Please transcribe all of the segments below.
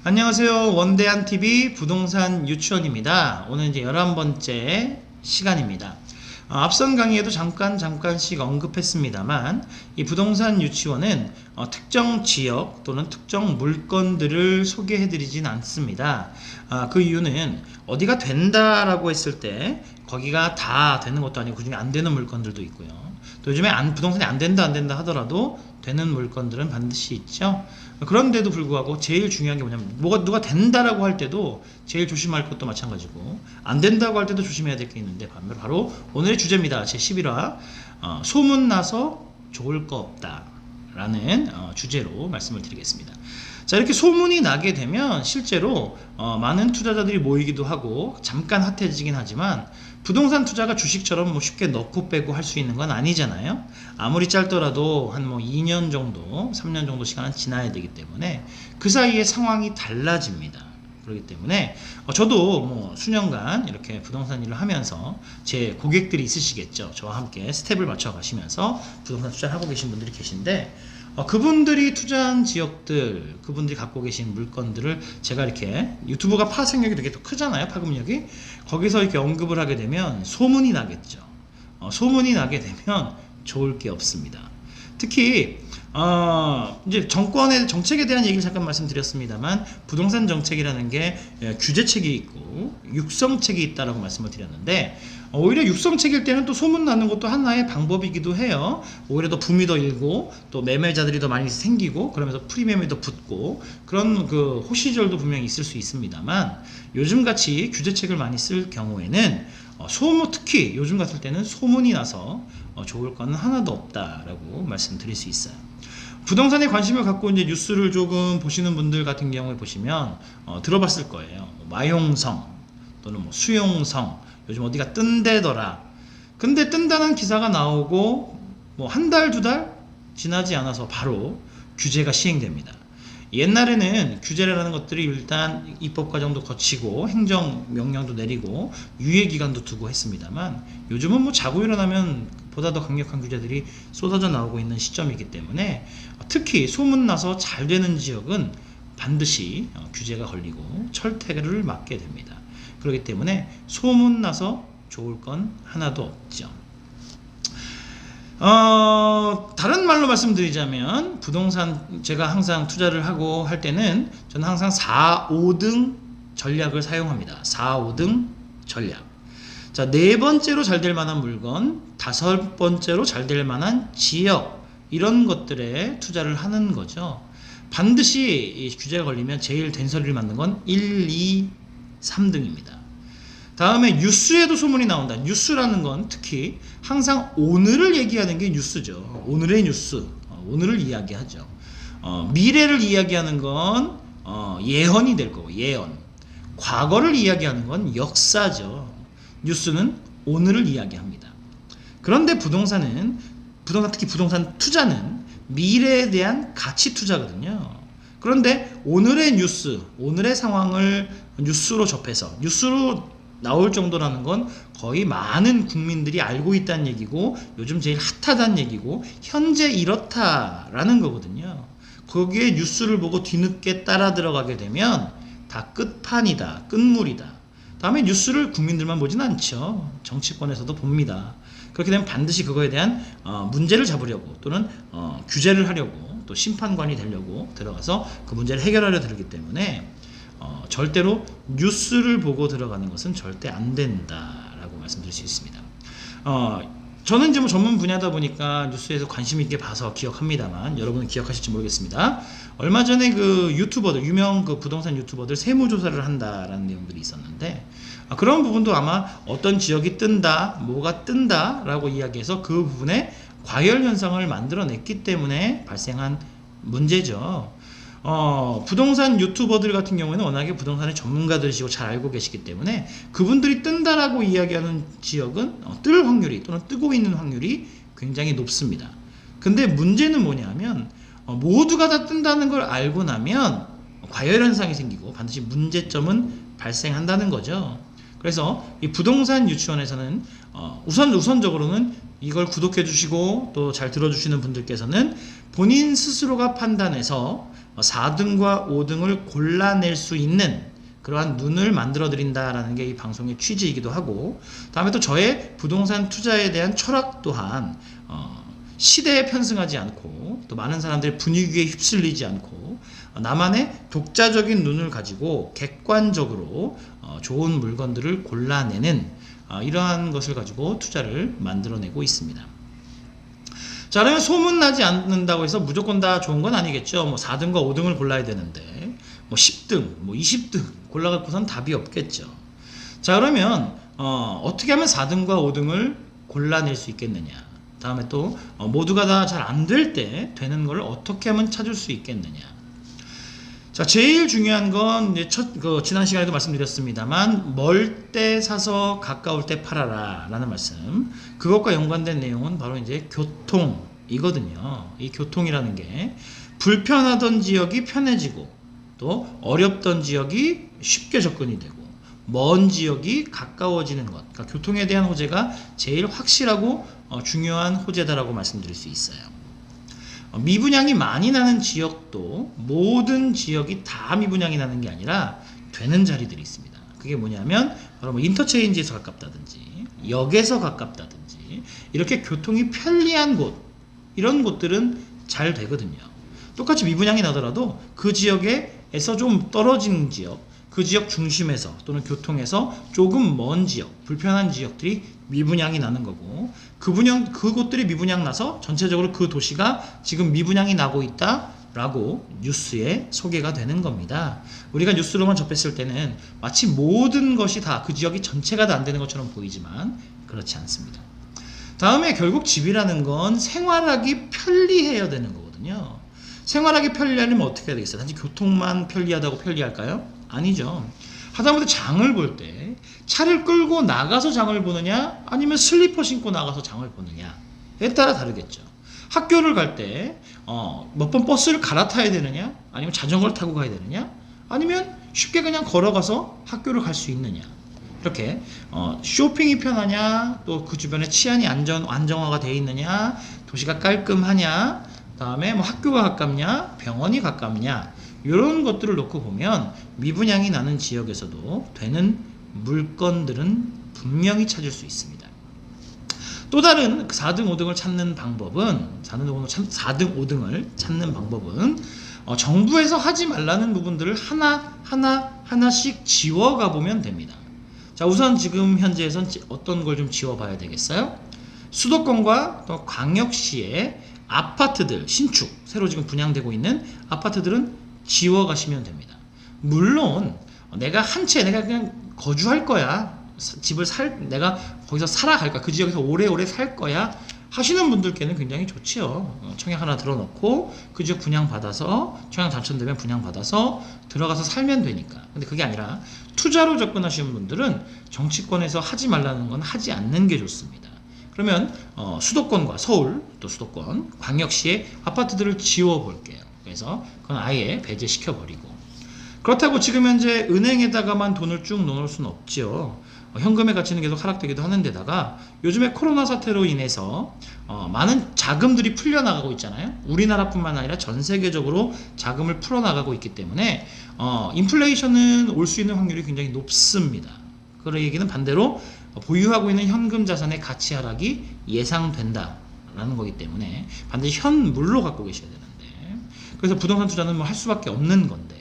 안녕하세요. 원대한TV 부동산 유치원입니다. 오늘 이제 11번째 시간입니다. 앞선 강의에도 잠깐씩 언급했습니다만 이 부동산 유치원은 특정 지역 또는 특정 물건들을 소개해드리진 않습니다. 그 이유는 어디가 된다라고 했을 때 거기가 다 되는 것도 아니고 그중에 안 되는 물건들도 있고요. 또 요즘에 부동산이 안 된다 하더라도 되는 물건들은 반드시 있죠. 그런데도 불구하고 제일 중요한 게 뭐냐면 누가 된다라고 할 때도 제일 조심할 것도 마찬가지고 안 된다고 할 때도 조심해야 될 게 있는데 바로 오늘의 주제입니다. 제 11화 소문나서 좋을 거 없다 라는 주제로 말씀을 드리겠습니다. 자, 이렇게 소문이 나게 되면 실제로 많은 투자자들이 모이기도 하고 잠깐 핫해지긴 하지만 부동산 투자가 주식처럼 쉽게 넣고 빼고 할 수 있는 건 아니잖아요. 아무리 짧더라도 한 2년 정도 3년 정도 시간은 지나야 되기 때문에 그 사이에 상황이 달라집니다. 그렇기 때문에 저도 수년간 이렇게 부동산 일을 하면서 제 고객들이 있으시겠죠. 저와 함께 스텝을 맞춰 가시면서 부동산 투자를 하고 계신 분들이 계신데 그분들이 투자한 지역들, 그분들이 갖고 계신 물건들을 제가 이렇게 유튜브가 파생력이 되게 또 크잖아요. 파급력이. 거기서 이렇게 언급을 하게 되면 소문이 나겠죠. 소문이 나게 되면 좋을 게 없습니다. 특히 이제 정권의 정책에 대한 얘기를 잠깐 말씀드렸습니다만 부동산 정책이라는 게 규제책이 있고 육성책이 있다라고 말씀을 드렸는데 오히려 육성책일 때는 또 소문나는 것도 하나의 방법이기도 해요. 오히려 더 붐이 더 일고 또 매매자들이 더 많이 생기고 그러면서 프리미엄이 더 붙고 그런 그 호시절도 분명히 있을 수 있습니다만 요즘같이 규제책을 많이 쓸 경우에는 특히 요즘 같을 때는 소문이 나서 좋을 건 하나도 없다라고 말씀드릴 수 있어요. 부동산에 관심을 갖고 이제 뉴스를 조금 보시는 분들 같은 경우에 보시면 들어봤을 거예요. 마용성 또는 수용성 요즘 어디가 뜬대더라. 근데 뜬다는 기사가 나오고 한 달, 두 달 지나지 않아서 바로 규제가 시행됩니다. 옛날에는 규제라는 것들이 일단 입법 과정도 거치고 행정 명령도 내리고 유예 기간도 두고 했습니다만 요즘은 자고 일어나면 보다 더 강력한 규제들이 쏟아져 나오고 있는 시점이기 때문에 특히 소문나서 잘 되는 지역은 반드시 규제가 걸리고 철퇴를 맞게 됩니다. 그렇기 때문에 소문나서 좋을 건 하나도 없죠. 다른 말로 말씀드리자면 부동산 제가 항상 투자를 하고 할 때는 저는 항상 4, 5등 전략을 사용합니다. 4, 5등 전략. 자, 네 번째로 잘 될 만한 물건, 다섯 번째로 잘 될 만한 지역 이런 것들에 투자를 하는 거죠. 반드시 이 규제가 걸리면 제일 된소리를 맞는 건 1, 2, 3등입니다. 다음에 뉴스에도 소문이 나온다. 뉴스라는 건 특히 항상 오늘을 얘기하는 게 뉴스죠. 오늘의 뉴스, 오늘을 이야기하죠. 미래를 이야기하는 건 예언이 될 거고 예언. 과거를 이야기하는 건 역사죠. 뉴스는 오늘을 이야기합니다. 그런데 특히 부동산 투자는 미래에 대한 가치 투자거든요. 그런데 오늘의 뉴스, 오늘의 상황을 뉴스로 접해서 뉴스로 나올 정도라는 건 거의 많은 국민들이 알고 있다는 얘기고 요즘 제일 핫하다는 얘기고 현재 이렇다라는 거거든요. 거기에 뉴스를 보고 뒤늦게 따라 들어가게 되면 다 끝판이다, 끝물이다. 다음에 뉴스를 국민들만 보진 않죠. 정치권에서도 봅니다. 그렇게 되면 반드시 그거에 대한 문제를 잡으려고 또는 규제를 하려고 또 심판관이 되려고 들어가서 그 문제를 해결하려 들기 때문에 절대로 뉴스를 보고 들어가는 것은 절대 안 된다라고 말씀드릴 수 있습니다. 저는 이제 전문 분야다 보니까 뉴스에서 관심 있게 봐서 기억합니다만 여러분은 기억하실지 모르겠습니다. 얼마 전에 그 유튜버들, 유명 그 부동산 유튜버들 세무조사를 한다라는 내용들이 있었는데 그런 부분도 아마 어떤 지역이 뜬다, 뭐가 뜬다라고 이야기해서 그 부분에 과열 현상을 만들어냈기 때문에 발생한 문제죠. 부동산 유튜버들 같은 경우에는 워낙에 부동산의 전문가들이시고 잘 알고 계시기 때문에 그분들이 뜬다라고 이야기하는 지역은 뜰 확률이 또는 뜨고 있는 확률이 굉장히 높습니다. 근데 문제는 뭐냐면 모두가 다 뜬다는 걸 알고 나면 과열 현상이 생기고 반드시 문제점은 발생한다는 거죠. 그래서 이 부동산 유치원에서는 우선적으로는 이걸 구독해 주시고 또 잘 들어주시는 분들께서는 본인 스스로가 판단해서 4등과 5등을 골라낼 수 있는 그러한 눈을 만들어 드린다라는 게 이 방송의 취지이기도 하고, 다음에 또 저의 부동산 투자에 대한 철학 또한 시대에 편승하지 않고 또 많은 사람들의 분위기에 휩쓸리지 않고 나만의 독자적인 눈을 가지고 객관적으로 좋은 물건들을 골라내는 이러한 것을 가지고 투자를 만들어내고 있습니다. 자, 그러면 소문나지 않는다고 해서 무조건 다 좋은 건 아니겠죠. 뭐 4등과 5등을 골라야 되는데 뭐 10등, 뭐 20등 골라갖고선 답이 없겠죠. 자, 그러면 어떻게 하면 4등과 5등을 골라낼 수 있겠느냐. 다음에 또 모두가 다 잘 안 될 때 되는 걸 어떻게 하면 찾을 수 있겠느냐. 자, 제일 중요한 건 이제 지난 시간에도 말씀드렸습니다만 멀 때 사서 가까울 때 팔아라 라는 말씀, 그것과 연관된 내용은 바로 이제 교통이거든요. 이 교통이라는 게 불편하던 지역이 편해지고 또 어렵던 지역이 쉽게 접근이 되고 먼 지역이 가까워지는 것, 그러니까 교통에 대한 호재가 제일 확실하고 중요한 호재다라고 말씀드릴 수 있어요. 미분양이 많이 나는 지역도 모든 지역이 다 미분양이 나는 게 아니라 되는 자리들이 있습니다. 그게 뭐냐면 바로 뭐 인터체인지에서 가깝다든지 역에서 가깝다든지 이렇게 교통이 편리한 곳, 이런 곳들은 잘 되거든요. 똑같이 미분양이 나더라도 그 지역에서 좀 떨어진 지역, 그 지역 중심에서 또는 교통에서 조금 먼 지역, 불편한 지역들이 미분양이 나는 거고, 그곳들이 미분양 나서 전체적으로 그 도시가 지금 미분양이 나고 있다라고 뉴스에 소개가 되는 겁니다. 우리가 뉴스로만 접했을 때는 마치 모든 것이 다 그 지역이 전체가 다 안 되는 것처럼 보이지만 그렇지 않습니다. 다음에 결국 집이라는 건 생활하기 편리해야 되는 거거든요. 생활하기 편리하려면 어떻게 해야 되겠어요? 단지 교통만 편리하다고 편리할까요? 아니죠. 하다못해 장을 볼 때 차를 끌고 나가서 장을 보느냐 아니면 슬리퍼 신고 나가서 장을 보느냐에 따라 다르겠죠. 학교를 갈 때 몇 번 버스를 갈아타야 되느냐 아니면 자전거를 타고 가야 되느냐 아니면 쉽게 그냥 걸어가서 학교를 갈 수 있느냐, 이렇게 쇼핑이 편하냐 또 그 주변에 치안이 안정화가 되어 있느냐, 도시가 깔끔하냐, 다음에 뭐 학교가 가깝냐 병원이 가깝냐, 이런 것들을 놓고 보면 미분양이 나는 지역에서도 되는 물건들은 분명히 찾을 수 있습니다. 또 다른 4등, 5등을 찾는 방법은 4등, 5등을 찾는 방법은 정부에서 하지 말라는 부분들을 하나씩 지워가 보면 됩니다. 자, 우선 지금 현재에선 어떤 걸 좀 지워봐야 되겠어요? 수도권과 또 광역시의 아파트들, 신축, 새로 지금 분양되고 있는 아파트들은 지워가시면 됩니다. 물론 내가 내가 그냥 거주할 거야, 내가 거기서 살아갈 거야, 그 지역에서 오래오래 살 거야 하시는 분들께는 굉장히 좋지요. 청약 하나 들어놓고 그 지역 분양받아서 청약 당첨되면 분양받아서 들어가서 살면 되니까. 근데 그게 아니라 투자로 접근하시는 분들은 정치권에서 하지 말라는 건 하지 않는 게 좋습니다. 그러면 수도권과 서울, 또 수도권, 광역시의 아파트들을 지워볼게요. 그래서 그건 아예 배제시켜버리고, 그렇다고 지금 현재 은행에다가만 돈을 쭉 넣어놓을 수는 없죠. 현금의 가치는 계속 하락되기도 하는데다가 요즘에 코로나 사태로 인해서 많은 자금들이 풀려나가고 있잖아요. 우리나라뿐만 아니라 전 세계적으로 자금을 풀어나가고 있기 때문에 인플레이션은 올 수 있는 확률이 굉장히 높습니다. 그 얘기는 반대로 보유하고 있는 현금 자산의 가치 하락이 예상된다라는 거기 때문에 반드시 현물로 갖고 계셔야 되는데, 그래서 부동산 투자는 뭐 할 수밖에 없는 건데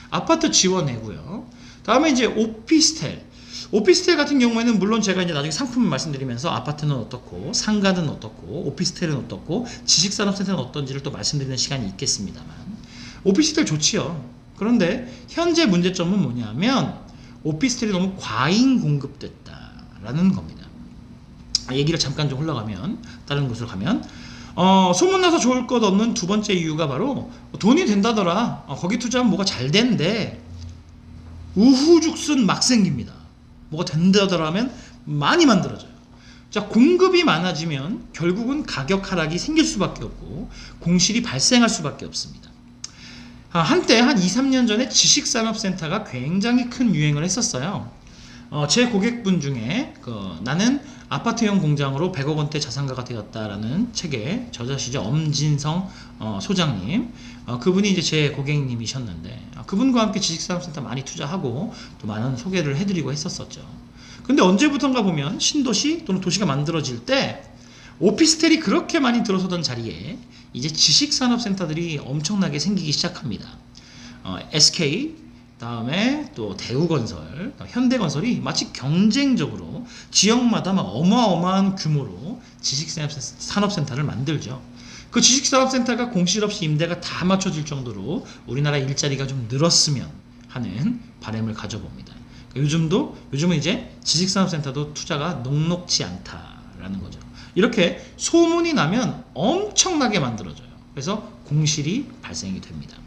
아파트 지워내고요. 다음에 이제 오피스텔 같은 경우에는 물론 제가 이제 나중에 상품을 말씀드리면서 아파트는 어떻고 상가는 어떻고 오피스텔은 어떻고 지식산업센터는 어떤지를 또 말씀드리는 시간이 있겠습니다만, 오피스텔 좋지요. 그런데 현재 문제점은 뭐냐면 오피스텔이 너무 과잉 공급됐다라는 겁니다. 얘기를 잠깐 좀 흘러가면 다른 곳으로 가면 소문나서 좋을 것 없는 두 번째 이유가 바로 돈이 된다더라, 거기 투자하면 뭐가 잘 된대, 우후죽순 막 생깁니다. 뭐가 된다더라 하면 많이 만들어져요. 자, 공급이 많아지면 결국은 가격 하락이 생길 수밖에 없고 공실이 발생할 수밖에 없습니다. 한때 한 2, 3년 전에 지식산업센터가 굉장히 큰 유행을 했었어요. 제 고객분 중에 나는 아파트형 공장으로 100억 원대 자산가가 되었다라는 책의 저자시죠. 엄진성 소장님. 그분이 이제 제 고객님이셨는데 그분과 함께 지식산업센터 많이 투자하고 또 많은 소개를 해드리고 했었었죠. 근데 언제부턴가 보면 신도시 또는 도시가 만들어질 때 오피스텔이 그렇게 많이 들어서던 자리에 이제 지식산업센터들이 엄청나게 생기기 시작합니다. SK, 다음에 또 대우건설, 현대건설이 마치 경쟁적으로 지역마다 막 어마어마한 규모로 지식산업센터를 만들죠. 그 지식산업센터가 공실 없이 임대가 다 맞춰질 정도로 우리나라 일자리가 좀 늘었으면 하는 바람을 가져봅니다. 요즘은 이제 지식산업센터도 투자가 녹록지 않다라는 거죠. 이렇게 소문이 나면 엄청나게 만들어져요. 그래서 공실이 발생이 됩니다.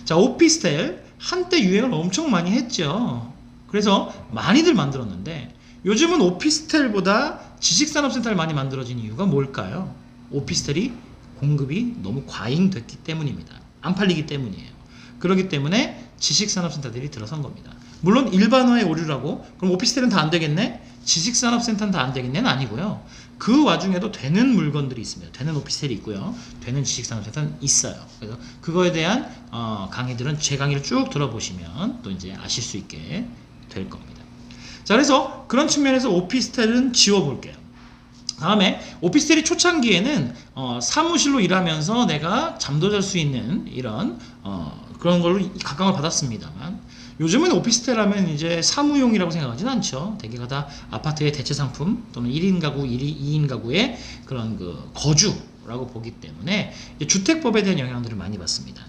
자, 오피스텔 한때 유행을 엄청 많이 했죠. 그래서 많이들 만들었는데 요즘은 오피스텔보다 지식산업센터를 많이 만들어진 이유가 뭘까요? 오피스텔이 공급이 너무 과잉됐기 때문입니다. 안 팔리기 때문이에요. 그렇기 때문에 지식산업센터들이 들어선 겁니다. 물론 일반화의 오류라고 그럼 오피스텔은 다 안 되겠네? 지식산업센터는 다 안 되겠네는 아니고요. 그 와중에도 되는 물건들이 있습니다. 되는 오피스텔이 있고요. 되는 지식산업센터는 있어요. 그래서 그거에 대한 강의들은 제 강의를 쭉 들어보시면 또 이제 아실 수 있게 될 겁니다. 자, 그래서 그런 측면에서 오피스텔은 지워볼게요. 다음에 오피스텔이 초창기에는 사무실로 일하면서 내가 잠도 잘 수 있는 이런 그런 걸로 각광을 받았습니다만 요즘은 오피스텔 하면 이제 사무용이라고 생각하지는 않죠. 대개가 다 아파트의 대체 상품 또는 1인 가구, 2인 가구의 그런 그 거주라고 보기 때문에 주택법에 대한 영향들을 많이 받습니다.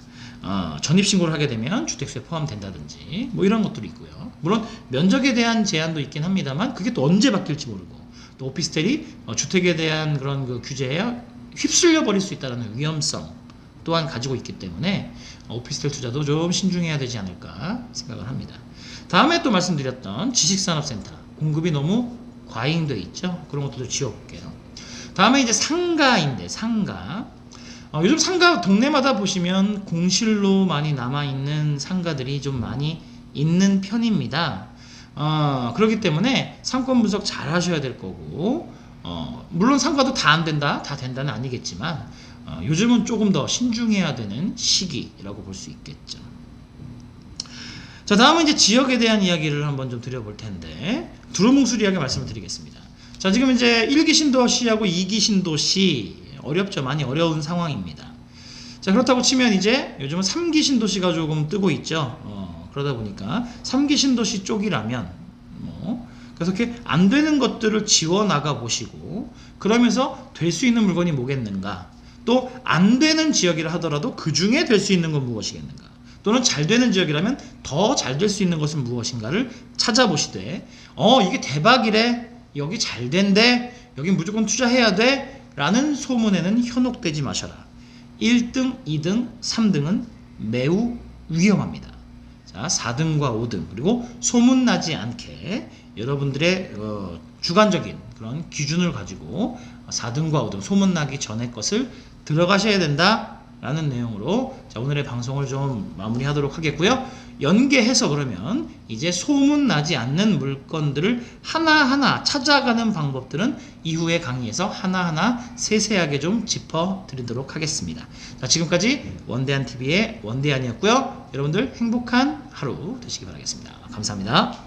전입신고를 하게 되면 주택수에 포함된다든지 뭐 이런 것들이 있고요. 물론 면적에 대한 제한도 있긴 합니다만 그게 또 언제 바뀔지 모르고 또 오피스텔이 주택에 대한 그런 그 규제에 휩쓸려 버릴 수 있다는 위험성 또한 가지고 있기 때문에 오피스텔 투자도 좀 신중해야 되지 않을까 생각을 합니다. 다음에 또 말씀드렸던 지식산업센터 공급이 너무 과잉돼 있죠. 그런 것들도 지워볼게요. 다음에 이제 상가인데 상가 요즘 상가 동네마다 보시면 공실로 많이 남아있는 상가들이 좀 많이 있는 편입니다. 그렇기 때문에 상권 분석 잘 하셔야 될 거고 물론 상가도 다 안 된다, 다 된다는 아니겠지만 요즘은 조금 더 신중해야 되는 시기라고 볼 수 있겠죠. 자, 다음은 이제 지역에 대한 이야기를 한번 좀 드려볼 텐데 두루뭉술 이야기 말씀을 드리겠습니다. 자, 지금 이제 1기 신도시하고 2기 신도시 어렵죠. 많이 어려운 상황입니다. 자, 그렇다고 치면 이제 요즘은 3기 신도시가 조금 뜨고 있죠. 그러다 보니까 3기 신도시 쪽이라면 그래서 이렇게 안 되는 것들을 지워 나가 보시고 그러면서 될 수 있는 물건이 뭐겠는가, 또 안 되는 지역이라 하더라도 그 중에 될 수 있는 건 무엇이겠는가, 또는 잘 되는 지역이라면 더 잘 될 수 있는 것은 무엇인가를 찾아보시되 이게 대박이래, 여기 잘 된대, 여기 무조건 투자해야 돼 라는 소문에는 현혹되지 마셔라. 1등, 2등, 3등은 매우 위험합니다. 자, 4등과 5등 그리고 소문나지 않게 여러분들의 주관적인 그런 기준을 가지고 4등과 5등 소문나기 전의 것을 들어가셔야 된다 라는 내용으로 자, 오늘의 방송을 좀 마무리하도록 하겠고요. 연계해서 그러면 이제 소문나지 않는 물건들을 하나하나 찾아가는 방법들은 이후의 강의에서 하나하나 세세하게 좀 짚어드리도록 하겠습니다. 자, 지금까지 원대한TV의 원대한이었고요. 여러분들 행복한 하루 되시기 바라겠습니다. 감사합니다.